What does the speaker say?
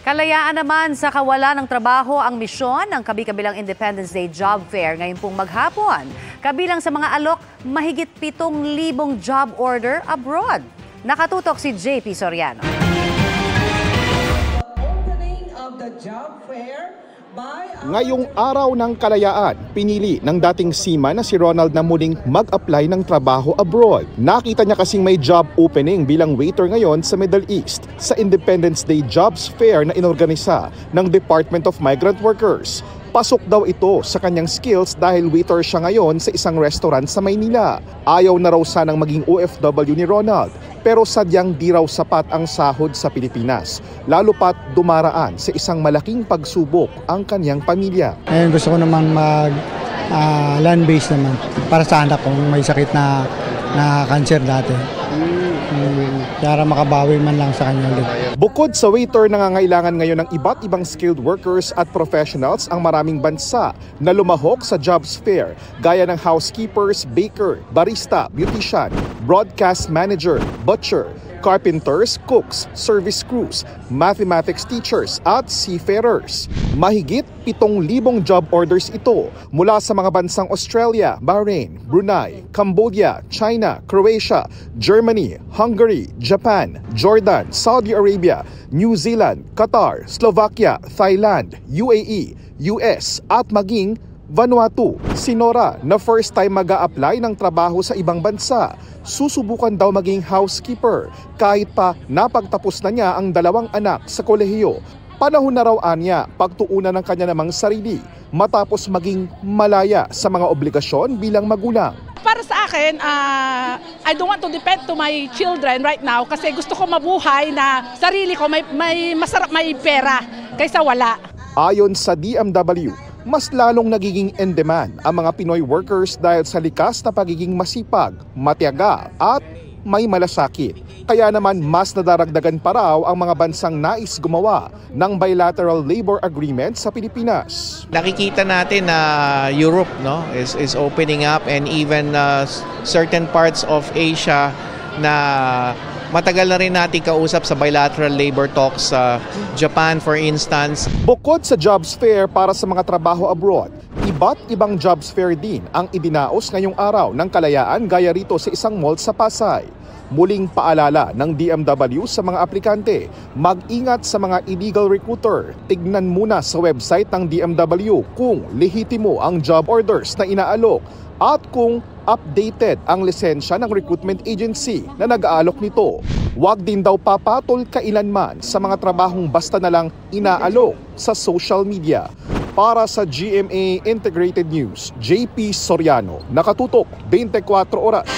Kalayaan naman sa kawalan ng trabaho ang misyon ng kabi-kabilang Independence Day Job Fair ngayon pong maghapon. Kabilang sa mga alok, mahigit 7,000 job order abroad. Nakatutok si JP Soriano. Ngayong araw ng kalayaan, pinili ng dating seaman na si Ronald na muling mag-apply ng trabaho abroad. Nakita niya kasing may job opening bilang waiter ngayon sa Middle East sa Independence Day Jobs Fair na inorganisa ng Department of Migrant Workers. Pasok daw ito sa kanyang skills dahil waiter siya ngayon sa isang restaurant sa Maynila. Ayaw na raw sanang maging OFW ni Ronald, pero sadyang di raw sapat ang sahod sa Pilipinas, lalo pat dumaraan sa isang malaking pagsubok ang kanyang pamilya. Ngayon gusto ko naman mag land-based naman para sa anak kong may sakit na cancer dati. Para makabawi man lang sa kanya ulit. Bukod sa waiter, nangangailangan ngayon ng iba't ibang skilled workers at professionals ang maraming bansa na lumahok sa jobs fair, gaya ng housekeepers, baker, barista, beautician, broadcast manager, butcher, carpenters, cooks, service crews, mathematics teachers at seafarers. Mahigit 7,000 job orders ito mula sa mga bansang Australia, Bahrain, Brunei, Cambodia, China, Croatia, Germany, Hungary, Japan, Jordan, Saudi Arabia, New Zealand, Qatar, Slovakia, Thailand, UAE, US at maging Vanuatu. Si Nora na first time mag-a-apply ng trabaho sa ibang bansa, susubukan daw maging housekeeper kahit pa napagtapos na niya ang 2 anak sa kolehiyo. Panahon na raw anya pagtuunan ng kanya namang sarili matapos maging malaya sa mga obligasyon bilang magulang. Para sa akin, I don't want to depend to my children right now kasi gusto ko mabuhay na sarili ko may masarap, may pera kaysa wala. Ayon sa DMW, mas lalong nagiging in demand ang mga Pinoy workers dahil sa likas na pagiging masipag, matiyaga at may malasakit. Kaya naman mas nadaragdagan pa raw ang mga bansang nais gumawa ng bilateral labor agreement sa Pilipinas. Nakikita natin na Europe is opening up and even certain parts of Asia na matagal na rin natin kausap sa bilateral labor talks sa Japan for instance. Bukod sa jobs fair para sa mga trabaho abroad, iba't ibang jobs fair din ang idinaos ngayong araw ng kalayaan gaya rito sa isang mall sa Pasay. Muling paalala ng DMW sa mga aplikante, mag-ingat sa mga illegal recruiter. Tignan muna sa website ng DMW kung lehitimo ang job orders na inaalok at kung updated ang lisensya ng recruitment agency na nag-aalok nito. Huwag din daw papatol kailanman sa mga trabahong basta na lang inaalok sa social media. Para sa GMA Integrated News, JP Soriano, nakatutok 24 oras.